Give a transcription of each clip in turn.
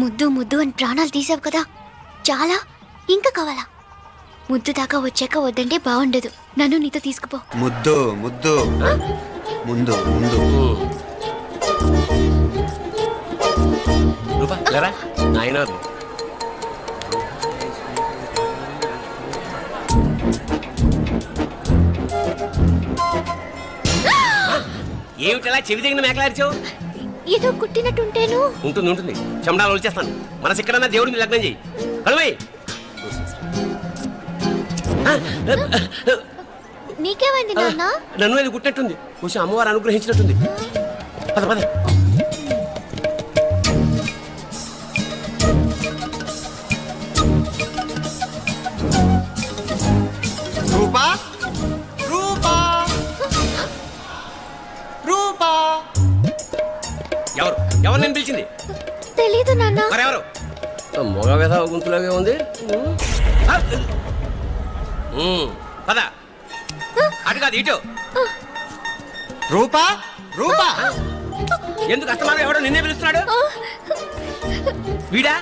ముద్దు ముద్దు అని ప్రాణాలు తీసావు కదా, చాలా ఇంకా కావాలా? ముద్దు దాకా వచ్చాక వద్దంటే బాగుండదు. నన్ను నీతో తీసుకుపో. ముద్దు ముద్దు ముందు ముందు. రూపా లేరా నాయనారు. ఏమిటలా చెవి దగ్గర మేకలారిచావు? ఏదో కుట్టినట్టుంటేను. ఉంటుంది ఉంటుంది, చెమడాలు వచ్చేస్తాను. మనసు ఎక్కడన్నా దేవుడిని లగ్నం చేయి. కలవై నీకేమైంది నాన్న? నన్ను అది కుట్టినట్టుంది, కొంచెం అమ్మవారు అనుగ్రహించినట్టుంది. పద పద. రూపా రూపా రూపా. ఎవరు ఎవరు నేను పిలిచింది? తెలీదు నాన్న. మరెవరు? మొగ వేధ గుంతులాగే ఉంది. పద. అటు కాదు ఇటు. రూపా రూపా. ఎందుకు అస్తమానం ఎవడో నిన్నే పిలుస్తున్నాడు? వీడా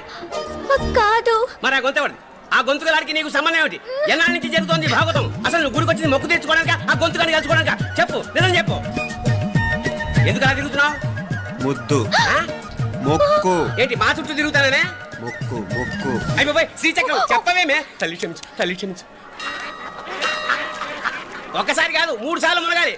కాదు. మరి ఆ గొంతు ఎవడు? ఆ గొంతుకలాడికి నీకు సంబంధం ఏమిటి? ఎన్నాళ్ళ నుంచి జరుగుతోంది భాగవతం? అసలు నువ్వు గుడికి వచ్చింది మొక్కు తెచ్చుకోవడానిక, ఆ గొంతుకాన్ని కలుసుకోవడానిక? చెప్పు, నిజం చెప్పు. ఎందుకు అలా తిరుగుతున్నావు? ముద్దు మొక్కు. ఏంటి మా చుట్టూ తిరుగుతానే? మొక్కు మొక్కు. అయిపోయి శ్రీచక్రం చెప్పవేమే? తల్లి క్షమించు, తల్లి క్షమించు. ఒక్కసారి కాదు 3 సార్లు మునగాలి.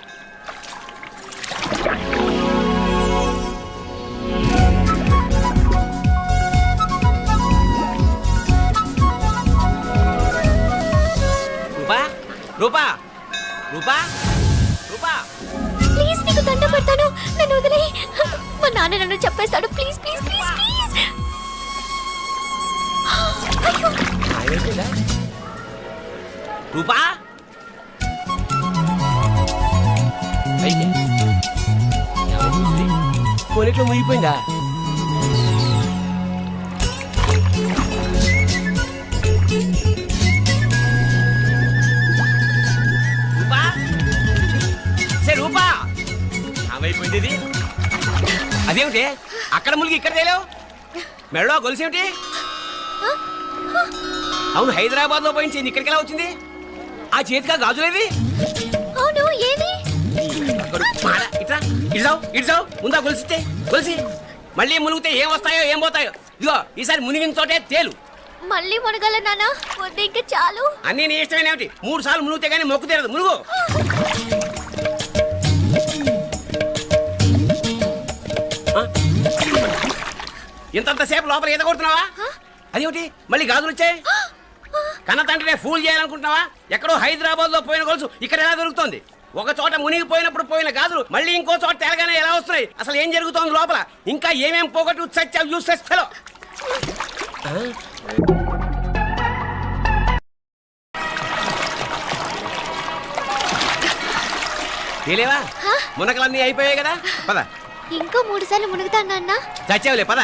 రూపా రూపా రూపా రూపా. ప్లీజ్ నీకు దండ పెడతాను, నన్ను వదిలే. మా నాన్న నన్ను చెప్పేస్తాడు. Please please please please. అయ్యో. రూపా కొనిట్లో మునిగిపోయిందా? రూపా సే రూపా ఏమైపోయింది ఇది? అదేమిటి అక్కడ మునిగి ఇక్కడ తేలేవు? మెడలో గొలుసేమిటి? అవును, హైదరాబాద్ లో పోయించింది, ఇక్కడికి ఎలా వచ్చింది? ఆ చేతిగా గాజులేవి? అవును, ఏవి? ఇట్రా ఇడ్సావు ముందా గొలిసితే గొలిసి మళ్ళీ మునిగితే ఏం వస్తాయో ఏం పోతాయో. ఇదిగో ఈసారి మునిగిన చోటే తేలు. మళ్ళీ మునగల నాన్న, వద్దు ఇంకా చాలు. అన్నీ నీ ఇష్టమేనేమిటి? 3 సార్లు మునిగితే గానీ మొక్కు తీరదు. మునుగు. ఇంతంతసేపు లోపల ఈత కొడుతున్నావా? అదేమిటి మళ్ళీ గాజులు వచ్చాయి? కన్న తండ్రినే ఫూల్ చేయాలనుకుంటున్నావా? ఎక్కడో హైదరాబాద్ లో పోయిన గొలుసు ఇక్కడ ఎలా దొరుకుతోంది? ఒక చోట మునిగిపోయినప్పుడు పోయిన గాజులు మళ్ళీ ఇంకో చోట తేలగానే ఎలా వస్తున్నాయి? అసలు ఏం జరుగుతోంది లోపల? ఇంకా ఏమేం పోగొట్టు చచ్చావు యూస్లెస్ ఫెలో. తెలియవా? మునకలన్నీ అయిపోయాయి కదా, పద. ఇంకో 3 సార్లు మునుగుతాను నాన్న. చచ్చావులే, పద.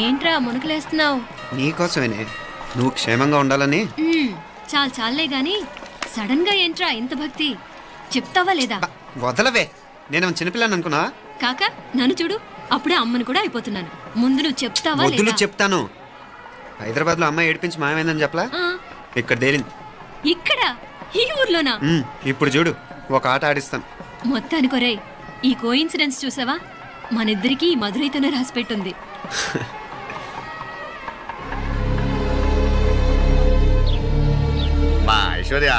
ఏంట్రా మునుకులేస్తున్నావు? నీకోసమేనే, నువ్వు క్షేమంగా ఉండాలని. చాలే గాని సడన్ గా ఏంట్రా ఇంత భక్తి? చెప్తావా లేదా? వదలవే, నేను చిన్నపిల్లని అనుకున్నా. కాక నన్ను చూడు, అప్పుడే అమ్మను కూడా అయిపోతున్నాను. ముందు నువ్వు చెప్తావా వద్దులు లేదా? చెప్తాను. హైదరాబాద్ లో అమ్మాయి ఏడిపించి మాయమైందని చెప్పలా? ఇక్కడ తేలింది. ఇక్కడ ఈ ఊర్లోనా? ఇప్పుడు చూడు, ఒక ఆట ఆడిస్తాను. మొత్తానికొరే ఈ కోయిన్సిడెన్స్ చూసావా? మనిద్దరికీ ఈ మధురైతోనే రాసిపెట్టుంది. అమ్మా ఐశ్వర్య,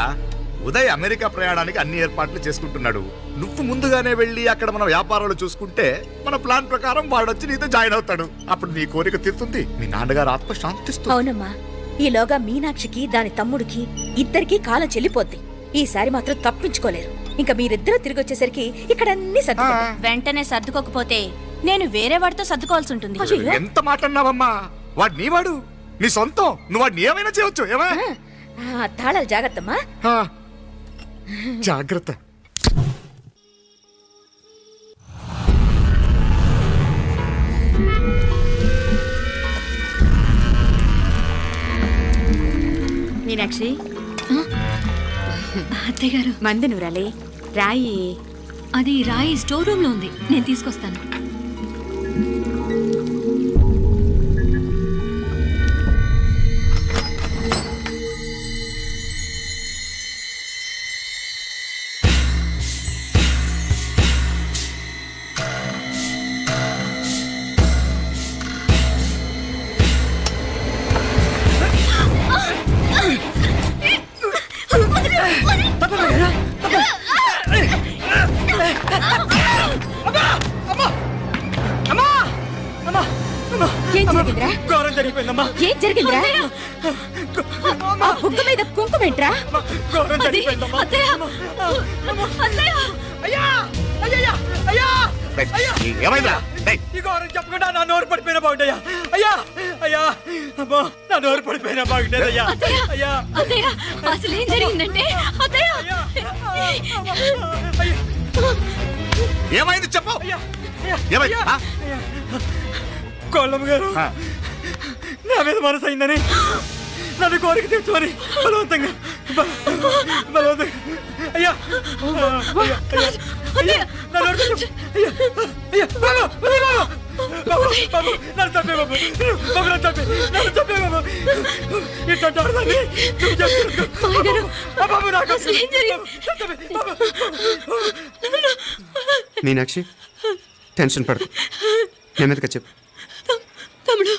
ఉదయ్ అమెరికా ప్రయాణానికి అన్ని ఏర్పాట్లు చేసుకుంటున్నాడు. నువ్వు ముందుగానే వెళ్ళి అక్కడ మన వ్యాపారాలు చూసుకుంటే మన ప్లాన్ ప్రకారం వాడొచ్చి నీతో జాయిన్ అవుతాడు. అప్పుడు నీ కోరిక తీరుతుంది, మీ నాన్నగారు ఆత్మ శాంతిస్తుంది. అవునమ్మా, ఈలోగా మీనాక్షికి దాని తమ్ముడికి ఇద్దరికీ కాలం చెల్లిపోద్ది. ఈసారి మాత్రం తప్పించుకోలేరు. ఇంకా మీరిద్దరూ తిరిగి వచ్చేసరికి ఇక్కడ అన్ని సర్దుకుంటాయి. వెంటనే సర్దుకోకపోతే నేను వేరే వాడితో సర్దుకోవాల్సి ఉంటుంది. అయ్యో. ఎంత మాట అన్నావమ్మా, వాడు నీవాడు, నీ సొంతం. నువ్వు వాడిని ఏమైనా చేయొచ్చు. ఏమా తాళాలు జాగ్రత్తమ్మా. జాగ్రత్త. మీనాక్షి, అత్తయ్య గారు, మందు నూరాలే రాయి. అది రాయి స్టోర్ రూమ్ లో ఉంది, నేను తీసుకొస్తాను. ఏం జరిగిందిరా? ఘోరం జరిగిపోయిందమ్మా. ఏం జరిగిందిరా? ఆ బుగ్గ మీద కుంకుమేంట్రా? ఘోరం అది, అత్తయ్య, అత్తయ్య. అయ్యా అయ్యా అయ్యా ఏమైందా? ఈ ఘోరం చెప్పకుండా నా నోరు పడిపోయిన బాగుంటాయా? అయ్యా అయ్యా అమ్మో, నా నోరు పడిపోయిన బాగుంటుంది. అయ్యా అత్తయ్య, అయ్యా అత్తయ్య, అసలు ఏం జరిగిందంటే అత్తయ్య, ఏమైంది చెప్పు. అయ్యా ఏమైంది? ఆ? కోళ్ళమ్మ గారు ఆ. నా మీద మనసు అయిందని నన్ను కోరిక తీర్చుకొని బలవంతంగా బలవంతంగా అయ్యా అయ్యా అయ్యా నా నోరు కొంచెం- అయ్యా అయ్యా బాబు బాబు బాబు నన్ను చంపే బాబు బాబు నన్ను చంపే బాబు ఇట్లాంటి ఆడదాన్ని నువ్వు చేసుకో బాబు నాకు అసలు ఏం జరిగింది? మీనాక్షి, టెన్షన్ పడకు, నెమ్మదిగా చెప్పు. తమ్ముడు,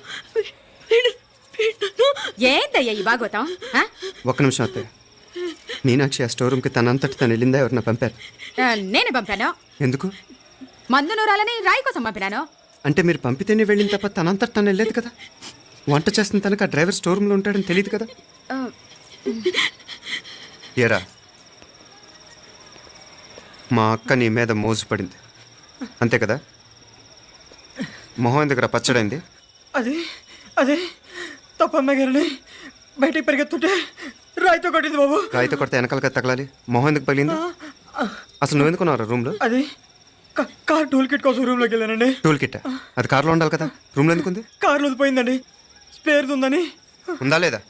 ఏందయ్యా ఈ భాగవతం? ఆ? ఒక్క నిమిషం అత్తయ్య. మీనాక్షి ఆ స్టోర్ రూమ్కి తనంతటి తను వెళ్ళిందా, ఎవరన్నా పంపారు? నేనే పంపాను. ఎందుకు? మందు నూరాలని రాయి కోసం పంపినాను. అంటే మీరు పంపితేనే వెళ్ళిన తప్ప తనంతటి తను వెళ్ళలేదు కదా. వంట చేస్తున్న తనకు ఆ డ్రైవర్ స్టోర్ రూమ్లో ఉంటాడని తెలియదు కదా. ఏరా, మా అక్క నీ మీద మోజు పడింది అంతే కదా. మొహం ఎందుకురా పచ్చడైంది? అది అదే తప్పమ్మ గారిని బయటికి పరిగెత్తుంటే రాయితో కొట్టింది బాబు. రాయితో కొడితే వెనకాలగా తగలాలి, మొహం ఎందుకు పగిలింది? అసలు నువ్వు ఎందుకున్నావు రూమ్లో? అది కార్ టూల్ కిట్ కోసం రూమ్లోకి వెళ్ళానండి. టూల్ కిట్ అది కార్లో ఉండాలి కదా, రూమ్లో ఎందుకుంది? కార్లో పోయిందండి, స్పేర్ ఉందని. ఉందా లేదా?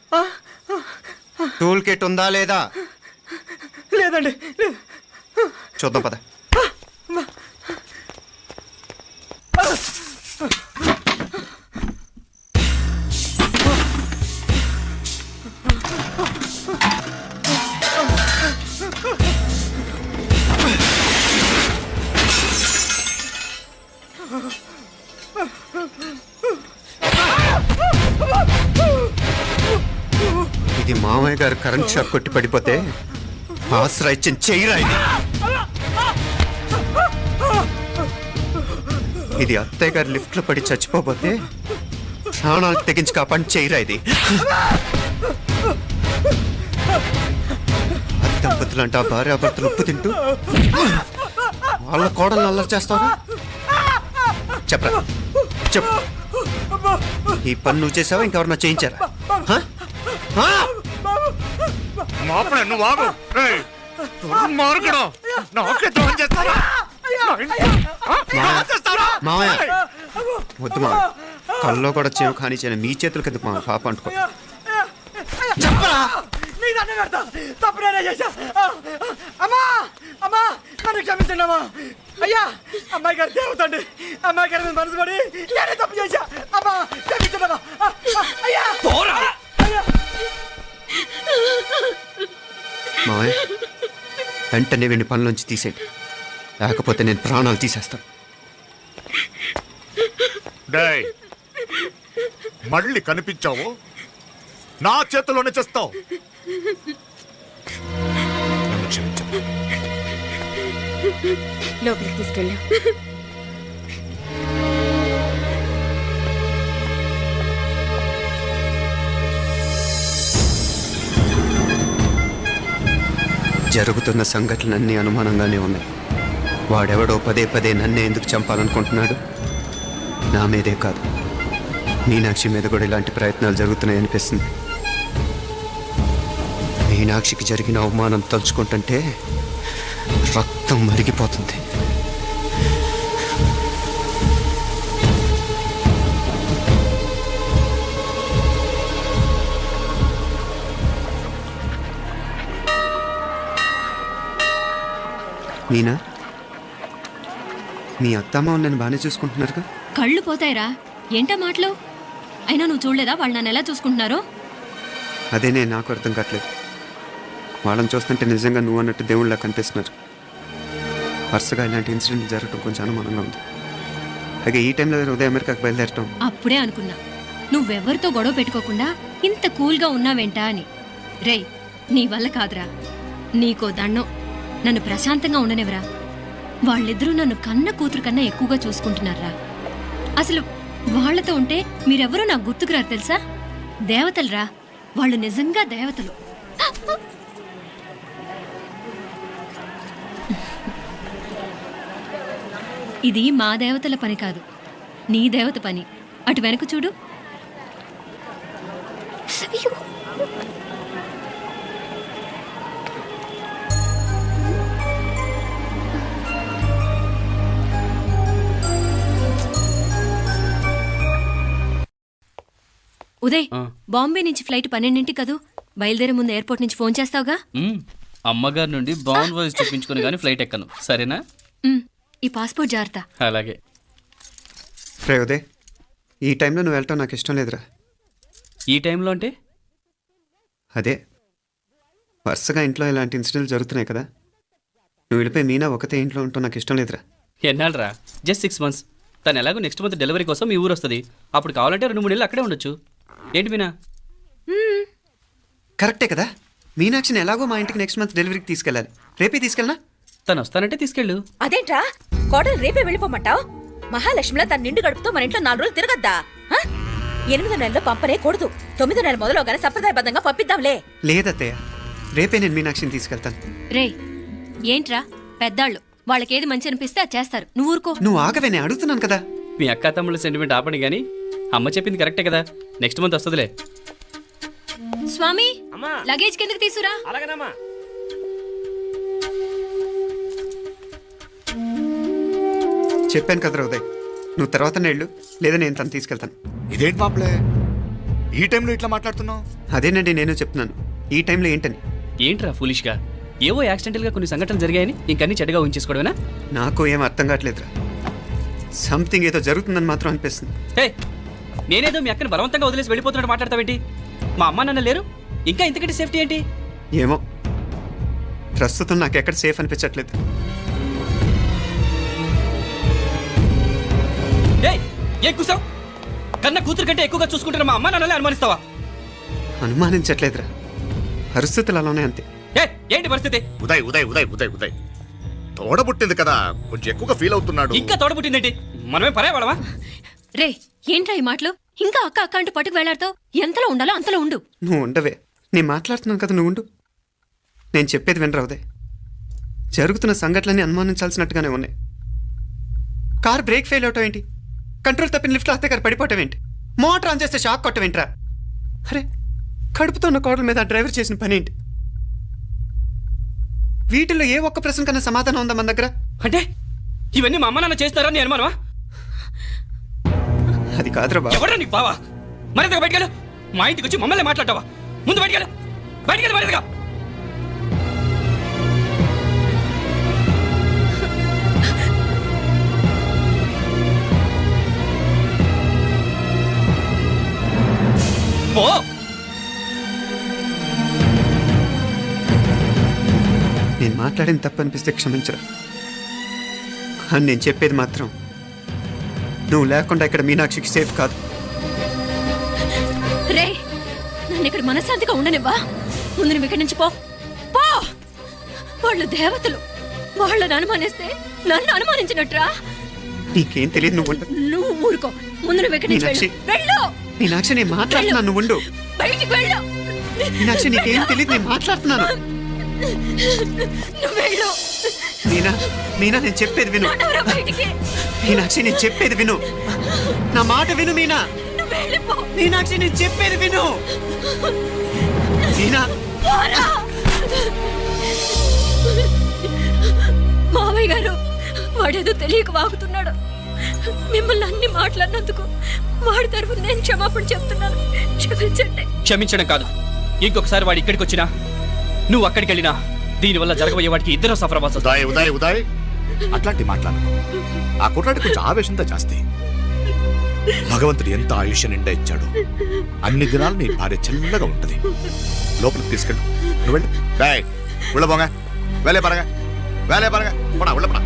టూల్ కిట్ ఉందా లేదా లేదండి లేదు. చూద్దాం పద. ఇది మామయ్య గారు కరెంట్ షాక్ కొట్టి పడిపోతే ఆసరా ఇచ్చిన చెయ్యిరా ఇది. ఇది అత్తయ్య గారు లిఫ్ట్ లో పడి చచ్చిపోతే ప్రాణాలకు తెగించి కాపాడి చెయ్యిరా ఇది. దంపతులు అంట భార్యాభర్తలు ఉప్పు తింటూ వాళ్ళ కోడలు అల్లరి చేస్తారా? చెప్పరా చెప్పు. ఈ పని నువ్వు చేసావా, ఇంకెవరన్నా చేయించారా? మాపడే నువ్వు ఆగు. ఏయ్, దుర్మార్గుడు. నాకే ద్రోహం చేస్తావా? మావయ్య వద్దు మావయ్య, కల్లో కూడా చేవు కానిచ్చిన మీ చేతులు కింద మా పాప అంటుకో. చెప్పరా నీ దండం పెడతా, తప్పు నేనే చేశా. అమ్మా అమ్మా నన్ను క్షమించండి అమ్మా. అయ్యా అమ్మాయి గారు దేవతండి, అమ్మాయి గారి మీద మనసు పడి నేనే తప్పు చేశా. అమ్మా క్షమించండి అమ్మా. అయ్యా అయ్యా మావయ్య వెంటనే వీడిని పనిలోంచి తీసేయండి, లేకపోతే నేను ప్రాణాలు తీసేస్తాను. డేయ్, మళ్ళీ కనిపించావు నా చేతిలోనే చేస్తావు. లోపలికి తీసుకెళ్ళు. జరుగుతున్న సంఘటనలన్నీ అనుమానంగానే ఉన్నాయి. వాడెవడో పదే పదే నన్నే ఎందుకు చంపాలనుకుంటున్నాడు? నా మీదే కాదు, మీనాక్షి మీద కూడా ఇలాంటి ప్రయత్నాలు జరుగుతున్నాయి అనిపిస్తుంది. మీనాక్షికి జరిగిన అవమానం తలుచుకుంటుంటే రక్తం మరిగిపోతుంది. మీనా, మీ అత్తమ్మ నన్ను బాగానే చూసుకుంటున్నారుగా? కళ్ళు పోతాయిరా, ఏంటా మాటలు? అయినా నువ్వు చూడలేదా వాళ్ళు నన్ను ఎలా చూసుకుంటున్నారో? అదేనే నాకు అర్థం కావట్లేదు. వాళ్ళని చూస్తుంటే నిజంగా నువ్వు అన్నట్టు దేవుళ్ళ కనిపిస్తున్నారు. వరుసగా ఇలాంటి ఇన్సిడెంట్ జరగడం కొంచెం అనుమానంగా ఉంది. అలాగే ఈ టైంలో ఉదయం అమెరికాకు బయలుదేరటం. అప్పుడే అనుకున్నా నువ్వెవ్వరితో గొడవ పెట్టుకోకుండా ఇంత కూల్గా ఉన్నావేంటా అని. రేయ్, నీ వల్ల కాదురా, నీకో దండం. నన్ను ప్రశాంతంగా ఉండనివరా. వాళ్ళిద్దరూ నన్ను కన్న కూతురు కన్నా ఎక్కువగా చూసుకుంటున్నారా. అసలు వాళ్లతో ఉంటే మీరెవరూ నాకు గుర్తుకురారు తెలుసా? దేవతలురా, వాళ్ళు నిజంగా దేవతలు. ఇది మా దేవతల పని కాదు, నీ దేవత పని. అటు వెనక చూడు. అయ్యో, ఉదయ్, బాంబే నుంచి ఫ్లైట్ 12ంటికి కదూ. బయలుదేరే ముందు ఎయిర్పోర్ట్ నుంచి ఫోన్ చేస్తావుగా? అమ్మగారి నుండి బాండ్ వాయిస్ చూపించుకుని కానీ ఫ్లైట్ ఎక్కను, సరేనా? ఈ పాస్పోర్ట్ జాగ్రత్త. అలాగే. రే ఉదయ్, ఈ టైంలో నువ్వు వెళ్ళటం నాకు ఇష్టం లేదురా. ఈ టైంలో అంటే? అదే, వరుసగా ఇంట్లో ఇలాంటి ఇన్సిడెంట్లు జరుగుతున్నాయి కదా. నువ్వు వెళ్ళిపోయి మీనా ఒకతే ఇంట్లో ఉంటావు నాకు ఇష్టం లేదురా. ఎన్నాళ్ళరా? Just 6 months. తను ఎలాగో నెక్స్ట్ మంత్ డెలివరీ కోసం మీ ఊరు వస్తుంది. అప్పుడు కావాలంటే 2-3 నెలలు అక్కడే ఉండొచ్చు. ఏంటి మీనా? కరెక్టే కదా. మీనాక్షిని ఎలాగో మా ఇంటికి నెక్స్ట్ మంత్ డెలివరీకి తీసుకెళ్ళాలి. రేపే తీసుకెళ్ళనా? తను వస్తానంటే తీసుకెళ్ళు. అదేంట్రా కోడలు రేపే వెళ్ళిపోమంటావు? మహాలక్ష్మిలా తన నిండు గడుపుతో మన ఇంట్లో 4 రోజులు తిరగద్దా? 8వ నెలలో పంపనే కూడదు. 9వ నెల మొదలుగానే సంప్రదాయబద్ధంగా పంపిద్దాంలే. లేదత్తయ్య, రేపే నేను మీనాక్షిని తీసుకెళ్తాను. రేయ్, ఏంట్రా పెద్దాళ్ళు, వాళ్ళకేది మంచి అనిపిస్తే అది చేస్తారు. నువ్వు ఊరుకో. నువ్వు ఆగవే, నేను అడుగుతున్నాను కదా. మీ అక్క తమ్ముళ్ళ సెంటిమెంట్ ఆపండి కానీ అమ్మ చెప్పింది కరెక్టే కదా. నెక్స్ట్ మంత్ వస్తుందిలే. స్వామి, అమ్మా, లగేజ్ కిందకి తీసురా. అలాగేనమ్మా. చెప్పాను కదరా ఉదయ్, నువ్వు తర్వాత నేళ్ళు లేదా నేను తను తీసుకెళ్తాను. ఇదేంటి మాప్లే ఈ టైంలో ఇట్లా మాట్లాడుతున్నావు? అదేనండి నేను చెప్తున్నాను, ఈ టైంలో ఏంటని. ఏంట్రా ఫులిష్గా? ఏవో యాక్సిడెంటల్గా కొన్ని సంఘటనలు జరిగాయని ఇంకన్నీ చెడ్డగా ఊహించేసుకోవడమేనా? నాకు ఏం అర్థం కావట్లేదురా. సంథింగ్ ఏదో జరుగుతుందని మాత్రం అనిపిస్తుంది. హే, నేనేదో మీ అక్కని బలవంతంగా వదిలేసి వెళ్ళిపోతున్నట్టు మాట్లాడతావేంటి? మా అమ్మ నాన్న లేరు, ఇంకా ఇంతకంటే సేఫ్టీ ఏంటి? ఏమో, ప్రస్తుతం నాకు ఎక్కడ సేఫ్ అనిపించట్లేదు. ఏం కూసావు? కన్న కూతురు కంటే ఎక్కువగా చూసుకుంటున్న మా అమ్మ నాన్నలే అనుమానిస్తావా? అనుమానించట్లేదురా, పరిస్థితులు అలానే అంతే. ఏంటి పరిస్థితి? ఉదయ్ ఉదయ్ ఉదయ్ ఉదయ్ ఉదయ్ తోడబుట్టింది కదా, కొంచెం ఎక్కువగా ఫీల్ అవుతున్నాడు. ఇంకా తోడబుట్టిందేంటి? మనమే పరాయవాడవా? రే, ఏంట్రా ఈ మాటలు? ఇంకా అక్క అక్క అంటూ పట్టుకు వెళ్లాడుతావు. ఎంతలో ఉండాలో అంతలో ఉండు. నువ్వు ఉండవే, నేను మాట్లాడుతున్నాను కదా, నువ్వు ఉండు. నేను చెప్పేది వినరా ఉదయ్, జరుగుతున్న సంఘటనలన్నీ అనుమానించాల్సినట్టుగానే ఉన్నాయి. కార్ బ్రేక్ ఫెయిల్ అవటం ఏంటి? కంట్రోల్ తప్పిన లిఫ్ట్లో అత్తే గారు పడిపోవటం ఏంటి? మోటార్ ఆన్ చేస్తే షాక్ కొట్టం ఏంట్రా? అరే, కడుపుతో ఉన్న కోడల మీద ఆ డ్రైవర్ చేసిన పని ఏంటి? వీటిల్లో ఏ ఒక్క ప్రశ్న కన్నా సమాధానం ఉందా మన దగ్గర? అంటే ఇవన్నీ మా అమ్మ నాన్న చేస్తారా నీ అనుమానమా? అది కాదురా బాబు. ఎవరా నీకు బావా? మరింతగా బయటకెళ్ళు. మా ఇంటికి వచ్చి మమ్మల్ని మాట్లాడతావా? ముందు బయటకెళ్ళు, బయటకెళ్ళు మరింతగా. పో. నేను మాట్లాడిన తప్పు అనిపిస్తే క్షమించరా, కానీ నేను చెప్పేది మాత్రం నువ్వు లేకుండా ఇక్కడ మీనాక్షికి సేఫ్ కాదు. రే, నన్ను ఇక్కడ మనశ్శాంతిగా ఉండనివ్వా. ముందు నువ్వు ఇక్కడి నుంచి పో. పో. వాళ్ళు దేవతలు, వాళ్ళని అనుమానిస్తే నన్ను అనుమానించినట్రా. నీకేం తెలియదు, నువ్వు ఉండు. నువ్వు ఊరుకో. ముందు నువ్వు ఇక్కడి నుంచి మీనాక్షి. వెళ్ళు. మీనాక్షి, నేను మాట్లాడుతున్నాను, నువ్వు ఉండు. బయటికి వెళ్ళు. మీనాక్షి, నీకేం తెలియదు, నేను మాట్లాడుతున్నాను. నువ్వు వెళ్ళు. మీనా, మీనా, నేను చెప్పేది విను. నడవరా బయటికి. మీనాక్షి, నేను చెప్పేది విను. నా మాట విను మీనా. నువ్వు వెళ్ళిపో. మీనాక్షి, నేను చెప్పేది విను. మీనా, పోరా. మావయ్య గారు, వాడేదో తెలియక వాగుతున్నాడు. మిమ్మల్ని అన్ని మాట్లాడినందుకు వాడి తరఫున నేను క్షమాపణ చెప్తున్నాను. క్షమించండి. క్షమించడం కాదు, ఇంకొకసారి వాడు ఇక్కడికి వచ్చినా నువ్వు అక్కడికి వెళ్ళినా దీనివల్ల జరగబోయే వాడికి ఇద్దరు సఫర్ అవ్వాల్సి వస్తుంది. ఉదయ్ ఉదయ్ ఉదయ్ అట్లాంటి మాట్లాడు. ఆ కుట్రాడి కొంచెం ఆవేశంతో జాస్తి. భగవంతుడు ఎంత ఆయుష్య నిండా ఇచ్చాడు. అన్ని దినాలు నీ భార్య చల్లగా ఉంటది. లోపలికి తీసుకెళ్ళు. నువ్వు వెళ్ళు. డాయ్ ఉళ్ళ పోంగ. వేలే పరగా, వేలే పరగా, పోడా ఉళ్ళ పడా.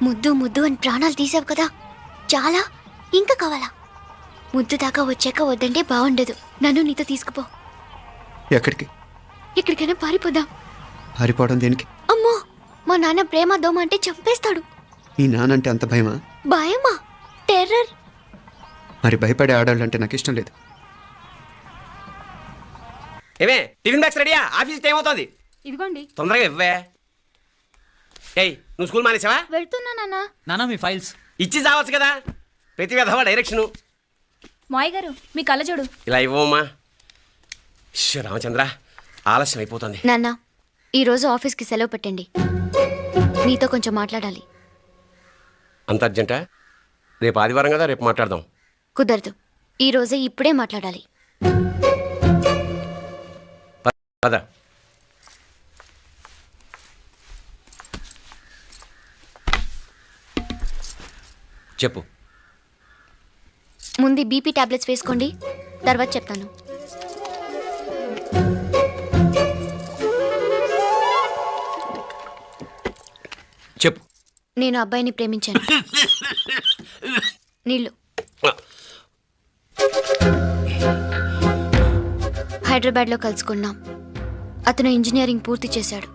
ముద్దు ముద్దు అని ప్రాణాలు తీసావు కదా, చాలా ఇంకా కావాలా? ముద్దు దాకా వచ్చాక వద్దంటే బాగుండదు. నన్ను నీతో తీసుకుపో. ఎక్కడికి? ఎక్కడికైనా పారిపోదాం. పారిపోవడం దేనికి? అమ్మో, మా నాన్న ప్రేమ దోమ అంటే చంపేస్తాడు. ఈ నానంటే అంత భయమా? భయమా? టెర్రర్. మరి భయపడే ఆడవాళ్ళు అంటే నాకు ఇష్టం లేదు. ఏమే టిఫిన్ బ్యాగ్స్ రెడీయా? ఆఫీస్ టైం అవుతుంది. ఇదిగోండి. తొందరగా ఇవ్వే. ఏయ్, నువ్వు స్కూల్ మానేసావా? వెళ్తున్నా నాన్న. నానా మీ ఫైల్స్ ఇచ్చి చావచ్చు కదా. ప్రతి విధవా డైరెక్షను. మాయ్ గారు మీ కళ్ళజోడు. ఇలా ఇవ్వమ్మా. రామచంద్ర, ఆలస్యం అయిపోతుంది. నాన్న, ఈరోజు ఆఫీస్కి సెలవు పెట్టండి. నీతో కొంచెం మాట్లాడాలి. అంత అర్జెంటా? రేపు ఆదివారం కదా, రేపు మాట్లాడదాం. కుదరదు, ఈరోజే ఇప్పుడే మాట్లాడాలి. పద. చెప్పు. ముందు బీపీ టాబ్లెట్స్ వేసుకోండి, తర్వాత చెప్తాను. చెప్పు. నేను అబ్బాయిని ప్రేమించాను. నీళ్ళు. హైదరాబాద్లో కలుసుకున్నాం. అతను ఇంజనీరింగ్ పూర్తి చేశాడు.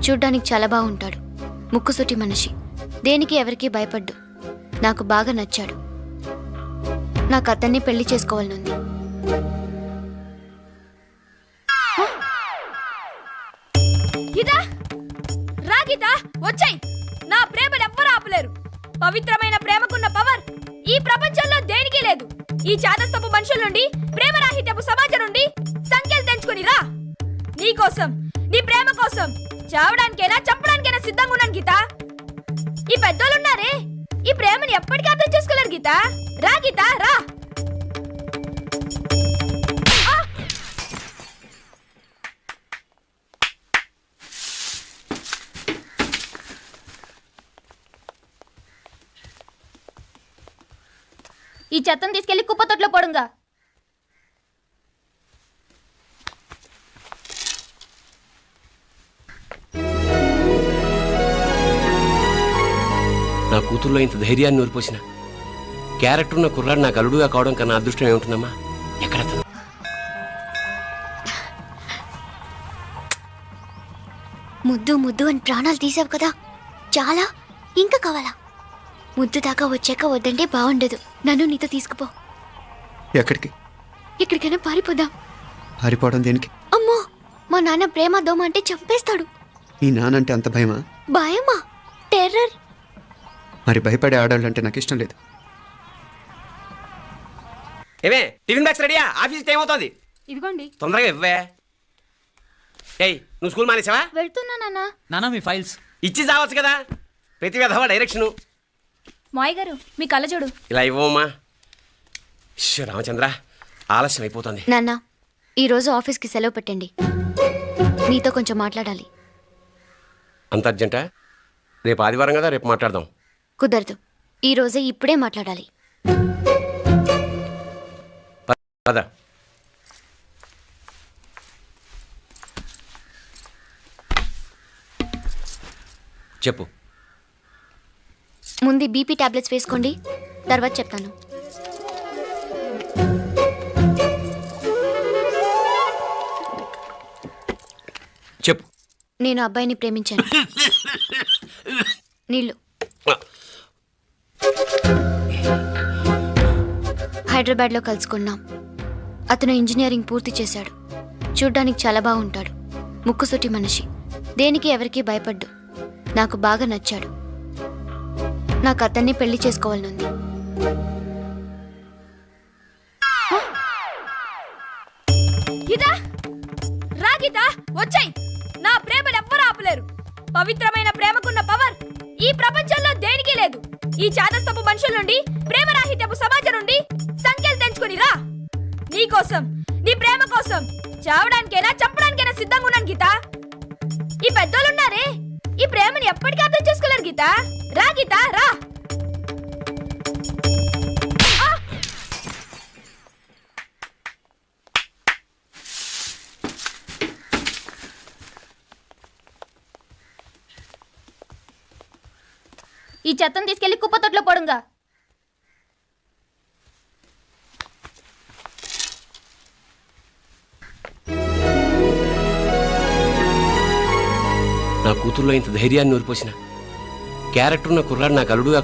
చూడ్డానికి చాలా బాగుంటాడు. ముక్కుసూటి మనిషి. దేనికి ఎవరికీ భయపడ్డు. నాకు బాగా నచ్చాడు. నాకు అతన్ని పెళ్లి చేసుకోవాలనుంది. గీతా, రా గీతా, వచ్చాయి. నా ప్రేమను ఎవ్వరూ ఆపలేరు. పవిత్రమైన ప్రేమకున్న పవర్ ఈ ప్రపంచంలో దేనికి లేదు. ఈ చాదస్తపు మనుషుల నుండి, ప్రేమరాహిత్యపు సమాజం నుండి సంఖ్యలు తెంచుకుని రా. నీ కోసం, నీ ప్రేమ కోసం చావడానికైనా చంపడానికైనా సిద్ధంగా ఉన్నాను గీతా. ఈ పెద్దోళ్ళున్నారే, ఈ ప్రేమని ఎప్పటికీ అర్థం చేసుకోలేరు గీతా. రా గీతా, రా. ఈ చెత్తను తీసుకెళ్లి కుప్పతొట్లో పోడుంగా. నా కూతుర్లో ఇంత ధైర్యాన్ని నూరిపోసిన క్యారెక్టర్ ఉన్న కుర్రాడు నాకు అల్లుడుగా కావడం కన్నా అదృష్టం ఏముంటుందమ్మా? ఎక్కడ తను? ముద్దు ముద్దు అని ప్రాణాలు తీసావు కదా, చాలా ఇంకా కావాలా? ముద్దు దాకా వచ్చాక వద్దంటే బాగుండదు. నన్ను నీతో తీసుకుపో. ఎక్కడికి? ఎక్కడికైనా పారిపోదాం. పారిపోవడం దేనికి? అమ్మో, మా నాన్న ప్రేమ దోమ అంటే చంపేస్తాడు. ఈ నానంటే అంత భయమా? భయమా? టెర్రర్. మరి భయపడే ఆడవాళ్ళు అంటే నాకు ఇష్టం లేదు. ఏమే టిఫిన్ బ్యాగ్స్ రెడీయా? ఆఫీస్ టైం అవుతుంది. ఇదిగోండి. తొందరగా ఇవ్వే. ఏయ్ నువ్వు స్కూల్ మానేసావా? వెళ్తున్నా నాన్న. నానా మీ ఫైల్స్. ఇచ్చి చావచ్చు కదా. ప్రతి విధవా డైరెక్షను. మాయ్ గారు మీ కళ్ళజోడు. ఇలా ఇవ్వమ్మా. ఇష్యూ రామచంద్ర, ఆలస్యం అయిపోతుంది. నాన్న ఈరోజు ఆఫీస్కి సెలవు పెట్టండి. నీతో కొంచెం మాట్లాడాలి. అంత అర్జెంటా? రేపు ఆదివారం కదా, రేపు మాట్లాడదాం. కుదరదు, ఈరోజే ఇప్పుడే మాట్లాడాలి. పద. చెప్పు. ముందు బీపీ టాబ్లెట్స్ వేసుకోండి, తర్వాత చెప్తాను. చెప్పు. నేను అబ్బాయిని ప్రేమించాను. నీళ్ళు. హైదరాబాద్లో కలుసుకున్నాం. అతను ఇంజనీరింగ్ పూర్తి చేశాడు. చూడ్డానికి చాలా బాగుంటాడు. ముక్కుసూటి మనిషి. దేనికి ఎవరికీ భయపడ్డు. నాకు బాగా నచ్చాడు. నాకు అతన్ని పెళ్లి చేసుకోవాలనుంది. గీతా రా గీతా, వచ్చాయి. నా ప్రేమను ఎవ్వరూ ఆపలేరు. పవిత్రమైన ప్రేమకున్న పవర్ ఈ ప్రపంచంలో దేనికి లేదు. ఈ చాదస్తపు మనుషుల నుండి, ప్రేమరాహిత్యపు సమాజం నుండి సంఖ్యలు తెంచుకుని రా. నీ కోసం, నీ ప్రేమ కోసం చావడానికైనా చంపడానికైనా సిద్ధంగా ఉన్నాను గీతా. ఈ పెద్దోళ్ళున్నారే, ఈ ప్రేమని ఎప్పటికీ అర్థం చేసుకోలేరు గీతా. రా గీతా రా. ఈ చెత్తను తీసుకెళ్లి కుప్పతొట్లో పోడుగా. నా కూతుర్లో ఇంత ధైర్యాన్ని నూరిపోసిన క్యారెక్టర్ ఉన్న కుర్రాడు నాకు అల్లుడుగా